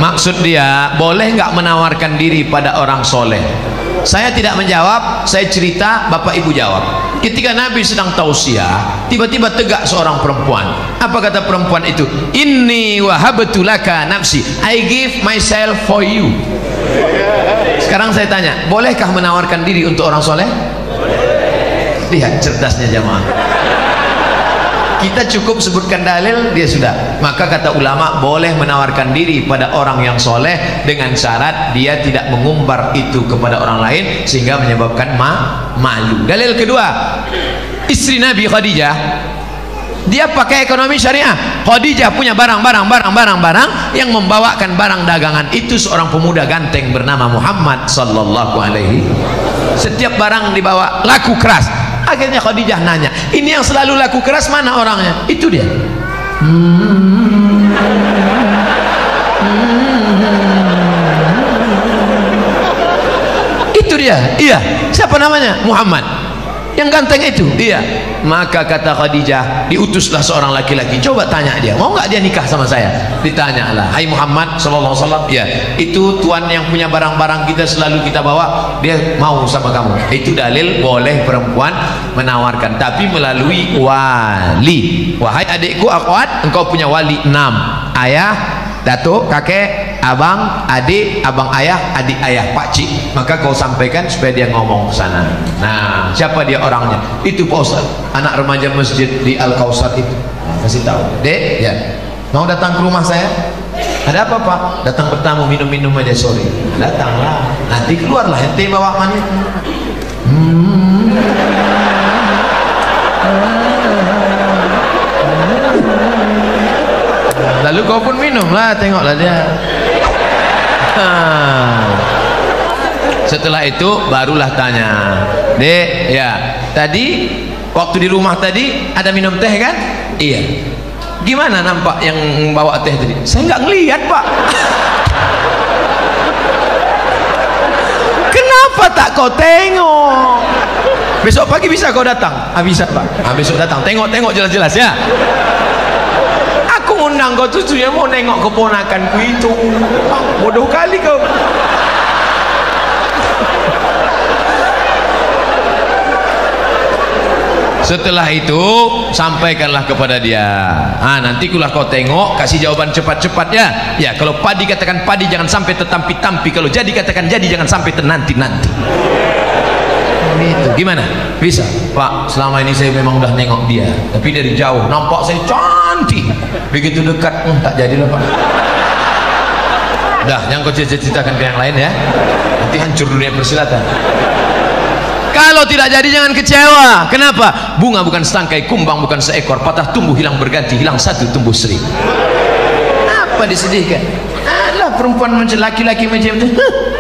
Maksud dia, boleh nggak menawarkan diri pada orang soleh? Saya tidak menjawab, saya cerita, bapak ibu jawab. Ketika Nabi sedang tausiah, tiba-tiba tegak seorang perempuan. Apa kata perempuan itu? Inni wahabtu laka nafsi, I give myself for you. Sekarang saya tanya, bolehkah menawarkan diri untuk orang soleh? Lihat cerdasnya jamaah. Kita cukup sebutkan dalil, dia sudah. Maka kata ulama, boleh menawarkan diri pada orang yang soleh dengan syarat dia tidak mengumbar itu kepada orang lain sehingga menyebabkan malu. Dalil kedua, istri Nabi Khadijah, dia pakai ekonomi syariah. Khadijah punya barang yang membawakan barang dagangan itu seorang pemuda ganteng bernama Muhammad sallallahu alaihi. Setiap barang dibawa laku keras. Akhirnya Khadijah nanya, ini yang selalu laku keras mana orangnya? Itu dia. Itu dia. Iya. Siapa namanya? Muhammad. Yang ganteng itu. Iya. Maka kata Khadijah, diutuslah seorang laki-laki, coba tanya dia, mau nggak dia nikah sama saya? Ditanyalah, hai Muhammad sallallahu alaihi wasallam, ya, itu tuan yang punya barang-barang kita selalu kita bawa, dia mau sama kamu. Itu dalil boleh perempuan menawarkan, tapi melalui wali. Wahai adikku akhwat, engkau punya wali 6, ayah, datuk, kakek, abang, adik, abang ayah, adik ayah, pakcik. Maka kau sampaikan supaya dia ngomong ke sana. Nah, siapa dia orangnya? Itu Pak Ustaz, anak remaja masjid di Al-Kausar itu. Kasih tahu, Dek, ya, mau datang ke rumah saya? Ada apa Pak? Datang bertamu, minum-minum aja sore. Datanglah, nanti keluarlah ente bawa manis. Lalu kau pun minumlah, tengoklah dia. Setelah itu barulah tanya, Dek, ya, tadi waktu di rumah tadi ada minum teh kan? Iya. Gimana nampak yang bawa teh tadi? Saya nggak ngelihat Pak. Kenapa tak kau tengok? Besok pagi bisa kau datang? Bisa Pak. Besok datang, tengok jelas-jelas ya. Aku undang kau tujuannya mau nengok keponakanku itu. Bodoh kali kau. Setelah itu sampaikanlah kepada dia, nanti kulah kau tengok, kasih jawaban cepat-cepat ya. Ya, kalau padi katakan padi, jangan sampai tertampi-tampi. Kalau jadi katakan jadi, jangan sampai ternanti-nanti. Gitu. Gimana? Bisa Pak, selama ini saya memang udah nengok dia, tapi dari jauh nampak saya cantik, begitu dekat tak jadilah Pak. Udah, yang kau ceritakan ke yang lain ya, nanti hancur dunia persilatan. Kalau tidak jadi jangan kecewa. Kenapa? Bunga bukan setangkai, kumbang bukan seekor, patah tumbuh hilang berganti, hilang satu tumbuh seribu. Apa disedihkan? Alah, perempuan macam laki-laki macam itu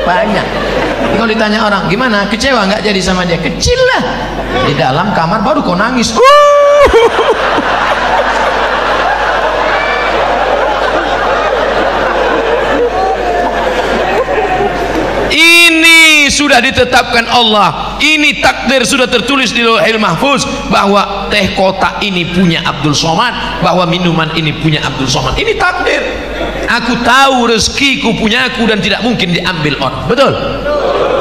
banyak. Kalau ditanya orang, gimana? Kecewa nggak jadi sama dia? Kecil lah. Di dalam kamar baru kau nangis. Ini sudah ditetapkan Allah, ini takdir sudah tertulis di Lauhul Mahfuz bahwa teh kotak ini punya Abdul Somad, bahwa minuman ini punya Abdul Somad. Ini takdir. Aku tahu rezekiku punya aku dan tidak mungkin diambil orang. Betul?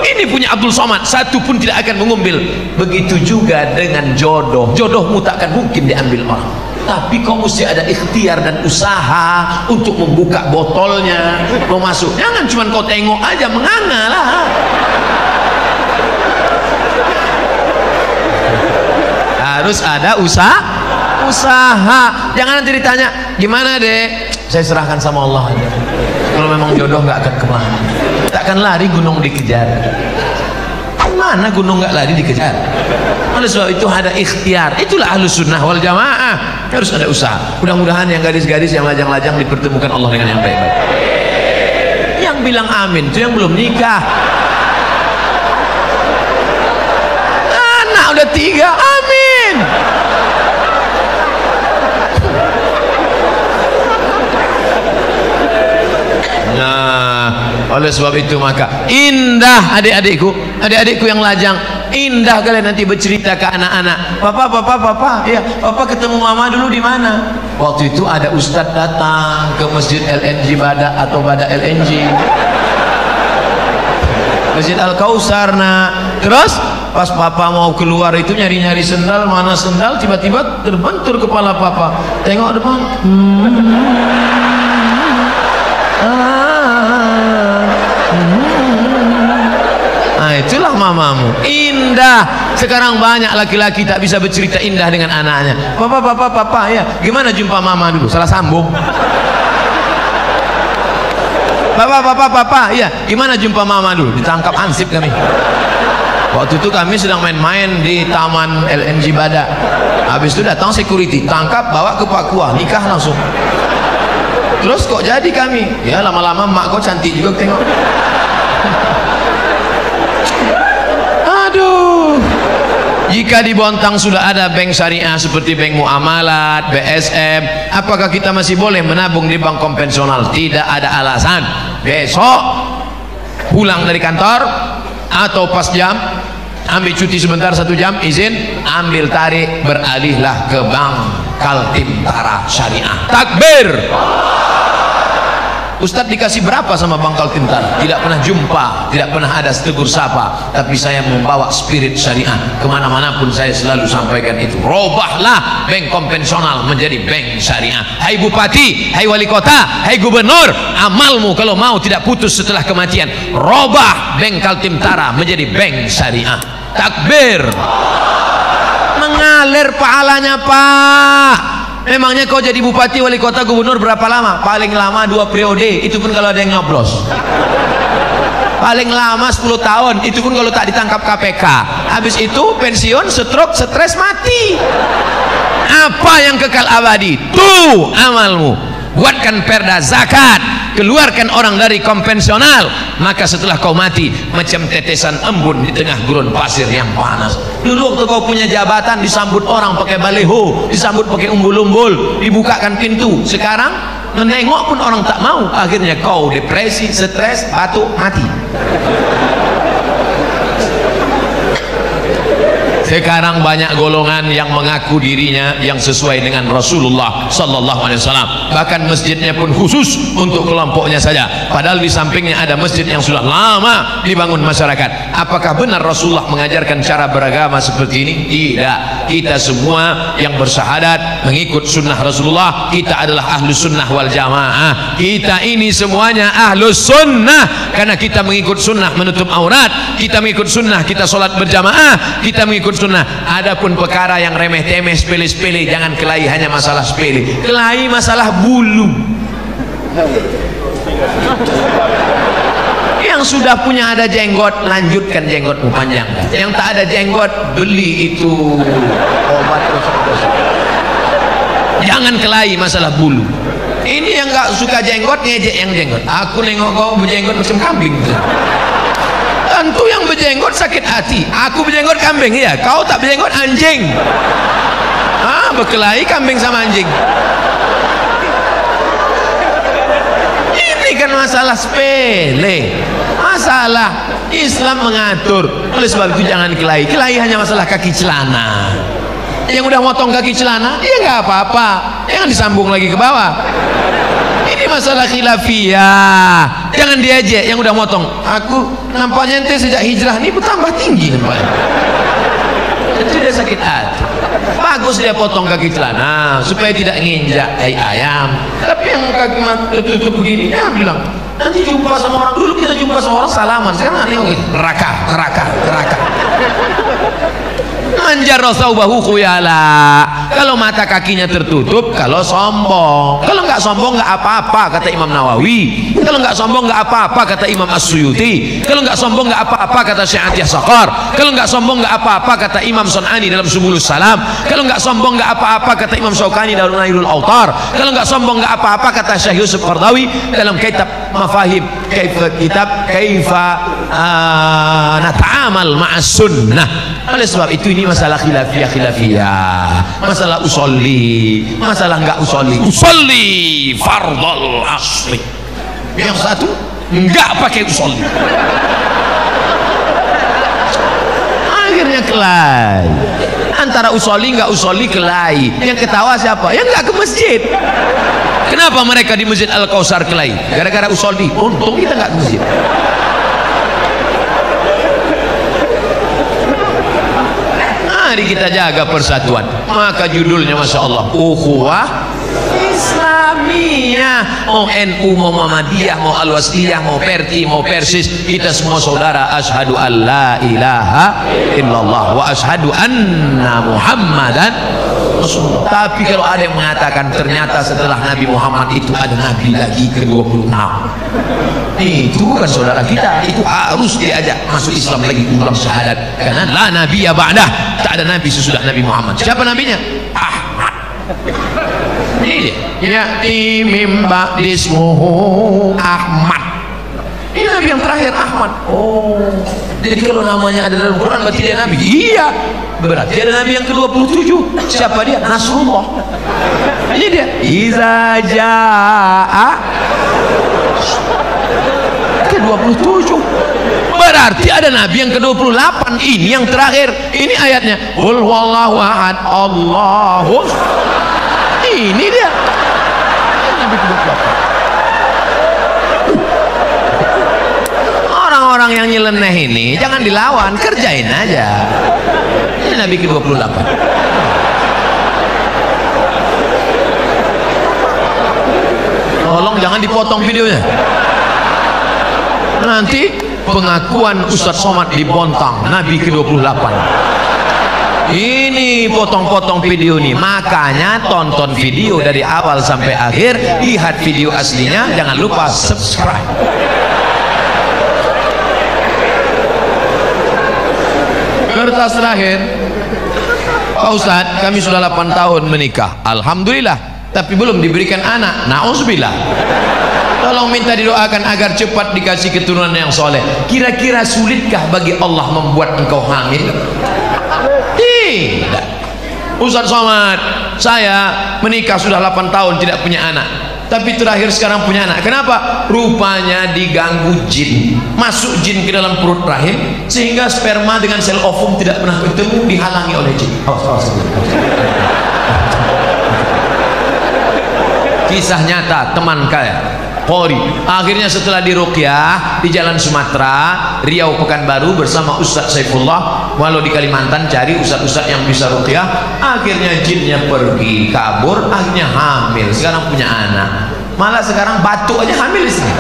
Ini punya Abdul Somad, satu pun tidak akan mengambil. Begitu juga dengan jodoh, jodohmu tak akan mungkin diambil orang. Tapi kau mesti ada ikhtiar dan usaha untuk membuka botolnya, mau masuk. Jangan cuma kau tengok aja, menganga lah. Harus ada usaha. Jangan nanti ditanya, gimana Dek? Saya serahkan sama Allah aja. Kalau memang jodoh nggak akan kemana. Tak akan lari gunung dikejar. Mana gunung nggak lari dikejar? Oleh sebab itu ada ikhtiar. Itulah Ahlus Sunnah wal Jamaah. Harus ada usaha. Mudah-mudahan yang gadis-gadis yang lajang-lajang dipertemukan Allah dengan yang baik-baik. Yang bilang amin itu yang belum nikah. Anak udah 3, amin. Nah, oleh sebab itu maka indah adik-adikku yang lajang, Indah kalian nanti bercerita ke anak-anak. Papa, ya, papa ketemu mama dulu di mana? Waktu itu ada ustadz datang ke masjid LNG Badak atau Badak LNG, Masjid Al-Kausar. Nah, terus pas papa mau keluar itu nyari-nyari sendal, mana sendal, tiba-tiba terbentur kepala papa. Tengok depan. Nah, itulah mamamu. Indah. Sekarang banyak laki-laki tak bisa bercerita indah dengan anaknya. Papa, ya, gimana jumpa mama dulu? Salah sambung. Papa, ya, gimana jumpa mama dulu? Ditangkap hansip kami. Waktu itu kami sedang main-main di taman LNG Badak. Habis itu datang security, tangkap, bawa ke Papua, nikah langsung. Terus kok jadi kami? Ya lama-lama mak kau cantik juga tengok. Aduh. Jika di Bontang sudah ada bank syariah seperti bank muamalat, BSM, apakah kita masih boleh menabung di bank konvensional? Tidak ada alasan. Besok pulang dari kantor atau pas jam, ambil cuti sebentar 1 jam, izin, ambil tarik, beralihlah ke bank Kaltim-Tara Syariah. Takbir. Ustadz dikasih berapa sama Bank Kaltim-Tara? Tidak pernah jumpa, tidak pernah ada tegur sapa, tapi saya membawa spirit syariah kemana-mana pun saya selalu sampaikan itu. Robahlah bank konvensional menjadi bank syariah. Hai bupati, hai wali kota, hai gubernur, amalmu kalau mau tidak putus setelah kematian, robah bank Kaltim-Tara menjadi bank syariah. Takbir. Mengalir pahalanya, Pak. Memangnya kau jadi bupati, wali kota, gubernur berapa lama? Paling lama 2 periode, itu pun kalau ada yang nyoblos. Paling lama 10 tahun, itu pun kalau tak ditangkap KPK. Habis itu pensiun, stroke, stres, mati. Apa yang kekal abadi? Tuh amalmu. Buatkan perda zakat, keluarkan orang dari konvensional, maka setelah kau mati macam tetesan embun di tengah gurun pasir yang panas. Dulu waktu kau punya jabatan disambut orang pakai baleho, disambut pakai umbul-umbul, dibukakan pintu. Sekarang menengok pun orang tak mau, akhirnya kau depresi, stres, batuk, mati. Sekarang banyak golongan yang mengaku dirinya yang sesuai dengan Rasulullah sallallahu alaihi wasallam. Bahkan masjidnya pun khusus untuk kelompoknya saja. Padahal di sampingnya ada masjid yang sudah lama dibangun masyarakat. Apakah benar Rasulullah mengajarkan cara beragama seperti ini? Tidak. Kita semua yang bersyahadat mengikut sunnah Rasulullah, kita adalah ahlus sunnah wal jamaah. Kita ini semuanya ahlus sunnah karena kita mengikut sunnah menutup aurat, kita mengikut sunnah kita sholat berjamaah, kita mengikut sunnah. Adapun perkara yang remeh-temeh, sepele-sepele, jangan kelahi hanya masalah sepele, kelahi masalah bulu. Yang sudah punya ada jenggot, lanjutkan jenggotmu panjangkan. Yang tak ada jenggot, beli itu obat. Jangan kelahi masalah bulu. Ini yang gak suka jenggot, ngejek yang jenggot. Aku nengok kau berjenggot macam kambing. Tentu yang berjenggot sakit hati. Aku berjenggot kambing, ya. Kau tak berjenggot anjing. Berkelahi kambing sama anjing. Ini kan masalah sepele. Masalah Islam mengatur. Oleh sebab itu jangan kelahi. Kelahi hanya masalah kaki celana. Yang udah motong kaki celana, ya nggak apa-apa. Jangan disambung lagi ke bawah. Ini masalah khilafiyah. Jangan diajak yang udah motong. Aku nampaknya ente sejak hijrah ini bertambah tinggi nampaknya. Itu dia sakit hati. Bagus dia potong kaki celana supaya tidak nginjak ayam. Tapi yang kaki tertutup begini, ya bilang nanti jumpa sama orang. Dulu kita jumpa sama orang salaman, sekarang aneh neraka. Manjarra thawbahu khuyala. Kalau mata kakinya tertutup, kalau sombong. Kalau nggak sombong nggak apa-apa kata Imam Nawawi. Kalau nggak sombong nggak apa-apa kata Imam As-Suyuti. Kalau nggak sombong nggak apa-apa kata Syekh Atiyah Saqar. Kalau nggak sombong nggak apa-apa kata Imam Sun'ani dalam Subulus Salam. Kalau nggak sombong nggak apa-apa kata Imam Syaukani dalam Nailul Autar. Kalau nggak sombong nggak apa-apa kata Syekh Yusuf Qardawi dalam kitab Mafahim Kaifa nata'amal ma'as sunnah. Oleh sebab itu ini masalah khilafiyah, masalah usolli, masalah enggak usolli fardal asli. Yang satu enggak pakai usolli. Akhirnya kelahi. Antara usoli nggak usoli kelahi. Yang ketawa siapa? Yang nggak ke masjid. Kenapa mereka di Masjid Al-Kausar kelahi? Gara-gara usoli. Untung kita nggak ke masjid. Mari kita jaga persatuan. Maka judulnya Masya Allah, Ukhuwah Islamiyah. Mau NU, mau Muhammadiyah, mau Al-Wasliyah, mau Perti, mau Persis, kita semua saudara. Asyhadu an la ilaha illallah wa asyhadu anna Muhammadan Rasulullah. Tapi kalau ada yang mengatakan ternyata setelah Nabi Muhammad itu ada Nabi lagi ke-26, itu bukan saudara kita. Itu harus diajak masuk Islam lagi, ulang syahadat. Karena la nabiyya ba'dah, tak ada nabi sesudah Nabi Muhammad. Siapa nabinya? Ahmad. Ini dia. Ya'ti mim ba'dismuhu Ahmad. Ini nabi yang terakhir, Ahmad. Oh, jadi kalau namanya ada dalam Quran berarti dia nabi. Iya, berarti ada nabi yang ke-27. Siapa dia? Nasrullah. Ini dia. Iza ja'a ke-27. Berarti ada nabi yang ke-28. Ini yang terakhir. Ini ayatnya. Qul huwallahu ahad, Allahu. Ini dia. Nabi ke-28. Orang-orang yang nyeleneh ini jangan dilawan, kerjain aja. Ini Nabi ke-28. Tolong jangan dipotong videonya. Nanti pengakuan Ustadz Somad dibontang. Nabi ke-28. Ini potong-potong video nih. Makanya tonton video dari awal sampai akhir, lihat video aslinya, jangan lupa subscribe. Kertas terakhir, Pak Ustadz, kami sudah 8 tahun menikah, alhamdulillah, tapi belum diberikan anak. Na'udzubillah. Tolong minta didoakan agar cepat dikasih keturunan yang soleh. Kira-kira sulitkah bagi Allah membuat engkau hamil? Tidak. Ustadz Somad, saya menikah sudah 8 tahun tidak punya anak, tapi terakhir sekarang punya anak. Kenapa? Rupanya diganggu jin. Masuk jin ke dalam perut rahim, sehingga sperma dengan sel ovum tidak pernah ketemu, dihalangi oleh jin. Kisah nyata teman kaya Polri. Akhirnya setelah diruqyah di Jalan Sumatera, Riau, Pekanbaru bersama Ustadz Saifullah, walau di Kalimantan cari ustadz-ustadz yang bisa ruqyah. Akhirnya jinnya pergi, kabur, akhirnya hamil. Sekarang punya anak. Malah sekarang batuk aja hamil di sini.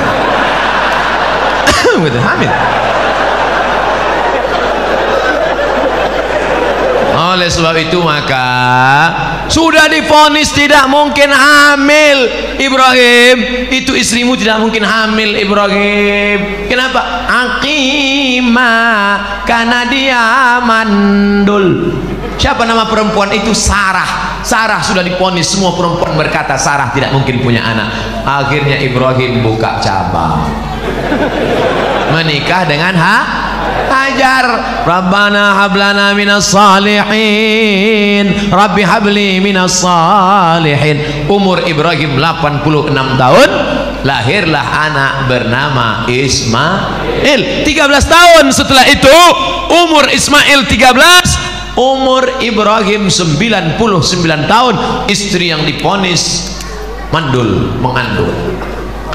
Gitu, hamil. Oleh sebab itu maka sudah divonis tidak mungkin hamil. Ibrahim, itu istrimu tidak mungkin hamil, Ibrahim. Kenapa? Aqimah, karena dia mandul. Siapa nama perempuan itu? Sarah. Sarah sudah divonis, semua perempuan berkata Sarah tidak mungkin punya anak. Akhirnya Ibrahim buka cabang, menikah dengan Hajar. Rabbana hablana minas salihin, Rabbi habli minas salihin. Umur Ibrahim 86 tahun, lahirlah anak bernama Ismail. 13 tahun setelah itu umur Ismail 13, umur Ibrahim 99 tahun. Istri yang divonis mandul, mengandung.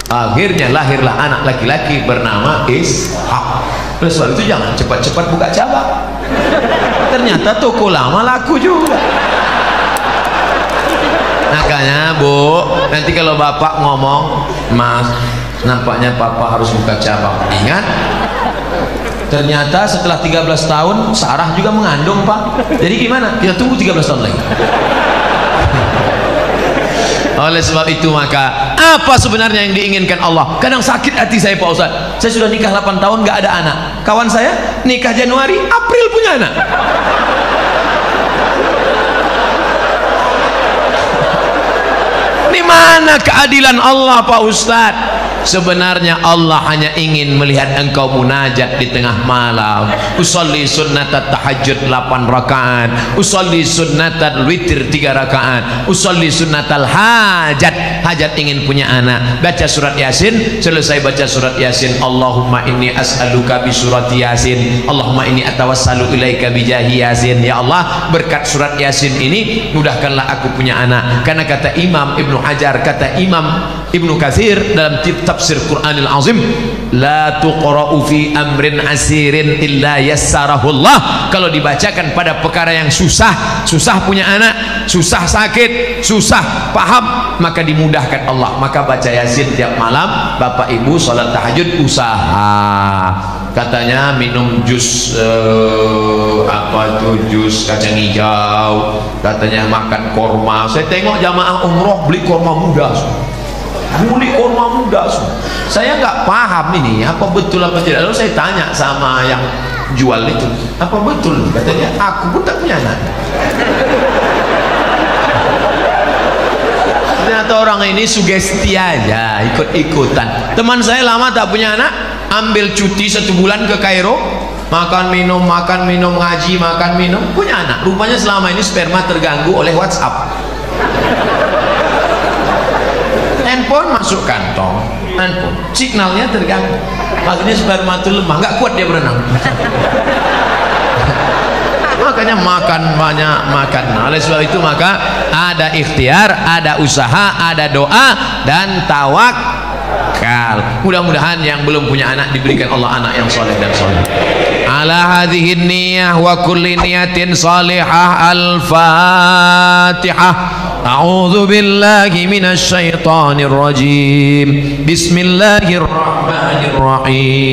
Akhirnya lahirlah anak laki-laki bernama Ishak. Oleh sebab itu jangan cepat-cepat buka cabang. Ternyata toko lama laku juga. Makanya Bu, nanti kalau bapak ngomong, Mas, nampaknya papa harus buka cabang, ingat, ternyata setelah 13 tahun Sarah juga mengandung, Pak. Jadi gimana? Kita tunggu 13 tahun lagi. Oleh sebab itu maka apa sebenarnya yang diinginkan Allah? Kadang sakit hati saya, Pak Ustaz. Saya sudah nikah 8 tahun gak ada anak. Kawan saya nikah Januari, April punya anak. Di mana keadilan Allah, Pak Ustaz? Sebenarnya Allah hanya ingin melihat engkau munajat di tengah malam. Usolli sunnatat tahajud 8 rakaat, usolli sunnatal witir 3 rakaat, usolli sunnatal hajat, hajat ingin punya anak, baca surat Yasin, selesai baca surat Yasin, Allahumma inni as'aluka bi surat Yasin, Allahumma inni atawassalu ilaika bi jahi Yasin. Ya Allah, berkat surat Yasin ini mudahkanlah aku punya anak. Karena kata Imam Ibnu Hajar, kata Imam Ibnu Katsir dalam tafsir Qur'anil Azim, la tuqra'u fi amrin asirin illa yassarahullah. Kalau dibacakan pada perkara yang susah, susah punya anak, susah sakit, susah paham, maka dimudahkan Allah. Maka baca Yasin tiap malam. Bapak Ibu salat tahajud usaha. Katanya minum jus apa itu, jus kacang hijau, katanya makan korma. Saya tengok jamaah umroh beli korma muda, beli korma muda. Saya nggak paham ini apa betul apa tidak. Lalu saya tanya sama yang jual itu, apa betul? Katanya aku pun tak punya anak. Ternyata orang ini sugesti aja, ikut-ikutan. Teman saya lama tak punya anak, ambil cuti 1 bulan ke Kairo, makan minum, ngaji, makan minum, punya anak. Rupanya selama ini sperma terganggu oleh WhatsApp. Handphone masuk kantong, handphone signalnya terganggu, makanya sperma itu lemah, nggak kuat dia berenang. Makanya makan banyak, makan. Oleh sebab itu maka ada ikhtiar, ada usaha, ada doa dan tawakal. Mudah-mudahan yang belum punya anak diberikan Allah anak yang soleh dan soleh. Ala hadhihi niyah wa kulli niyatin salihah. Al-Fatihah. A'udzu billahi minasy syaithanir rajim. Bismillahirrahmanirrahim.